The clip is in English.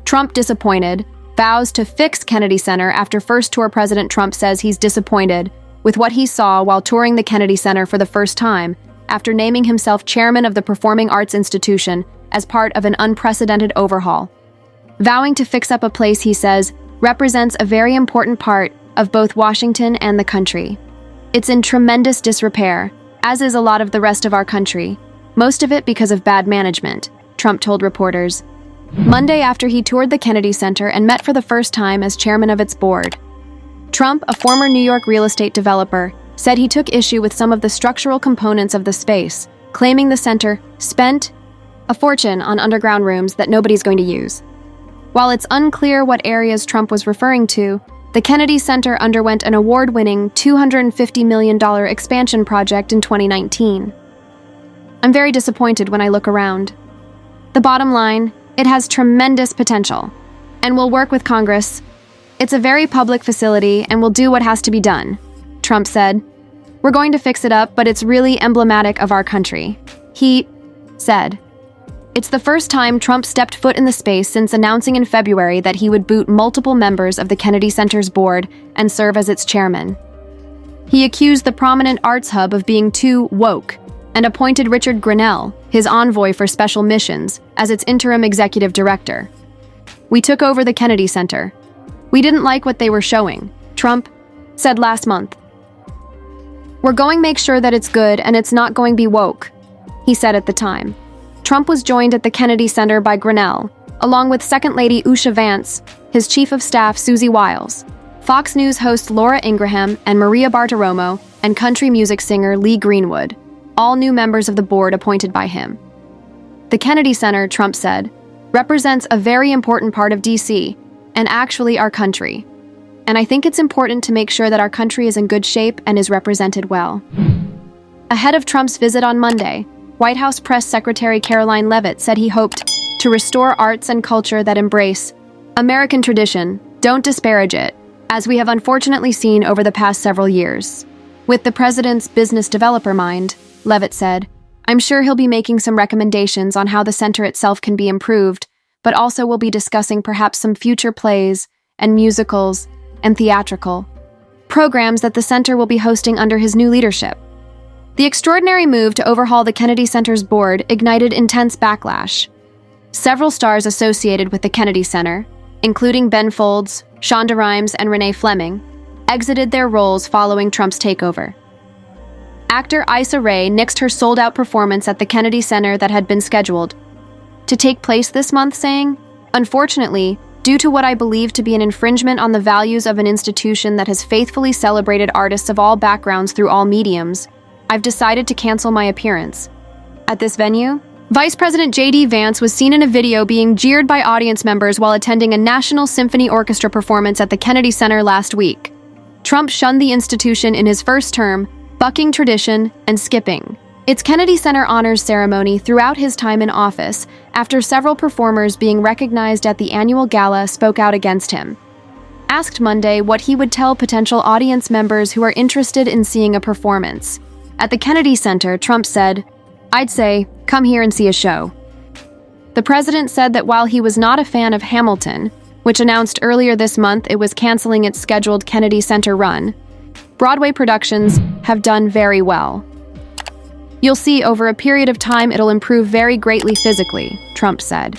Trump disappointed, vows to fix Kennedy Center after first tour. President Trump says he's disappointed with what he saw while touring the Kennedy Center for the first time after naming himself chairman of the Performing Arts Institution as part of an unprecedented overhaul. Vowing to fix up a place, he says, represents a very important part of both Washington and the country. It's in tremendous disrepair, as is a lot of the rest of our country, most of it because of bad management, Trump told reporters. Monday, after he toured the Kennedy Center and met for the first time as chairman of its board. Trump, a former New York real estate developer, said he took issue with some of the structural components of the space, claiming the center spent a fortune on underground rooms that nobody's going to use. While it's unclear what areas Trump was referring to, the Kennedy Center underwent an award-winning $250 million expansion project in 2019. I'm very disappointed when I look around. The bottom line, it has tremendous potential, and we'll work with Congress. It's a very public facility, and we'll do what has to be done, Trump said. We're going to fix it up, but it's really emblematic of our country, he said. It's the first time Trump stepped foot in the space since announcing in February that he would boot multiple members of the Kennedy Center's board and serve as its chairman. He accused the prominent arts hub of being too woke and appointed Richard Grinnell, his envoy for special missions, as its interim executive director. We took over the Kennedy Center. We didn't like what they were showing, Trump said last month. We're going to make sure that it's good and it's not going to be woke, he said at the time. Trump was joined at the Kennedy Center by Grinnell, along with Second Lady Usha Vance, his chief of staff Susie Wiles, Fox News host Laura Ingraham and Maria Bartiromo, and country music singer Lee Greenwood, all new members of the board appointed by him. The Kennedy Center, Trump said, represents a very important part of D.C., and actually our country. And I think it's important to make sure that our country is in good shape and is represented well. Ahead of Trump's visit on Monday, White House Press Secretary Caroline Leavitt said he hoped to restore arts and culture that embrace American tradition, don't disparage it, as we have unfortunately seen over the past several years. With the president's business developer mind, Leavitt said, I'm sure he'll be making some recommendations on how the center itself can be improved, but also we'll be discussing perhaps some future plays and musicals and theatrical programs that the center will be hosting under his new leadership. The extraordinary move to overhaul the Kennedy Center's board ignited intense backlash. Several stars associated with the Kennedy Center, including Ben Folds, Shonda Rhimes, and Renee Fleming, exited their roles following Trump's takeover. Actor Issa Rae nixed her sold-out performance at the Kennedy Center that had been scheduled to take place this month, saying, "Unfortunately, due to what I believe to be an infringement on the values of an institution that has faithfully celebrated artists of all backgrounds through all mediums, I've decided to cancel my appearance." At this venue, Vice President J.D. Vance was seen in a video being jeered by audience members while attending a National Symphony Orchestra performance at the Kennedy Center last week. Trump shunned the institution in his first term, bucking tradition and skipping its Kennedy Center honors ceremony throughout his time in office after several performers being recognized at the annual gala spoke out against him. Asked Monday what he would tell potential audience members who are interested in seeing a performance at the Kennedy Center, Trump said, "I'd say, come here and see a show." The president said that while he was not a fan of Hamilton, which announced earlier this month it was canceling its scheduled Kennedy Center run, Broadway productions have done very well. "You'll see over a period of time it'll improve very greatly physically," Trump said.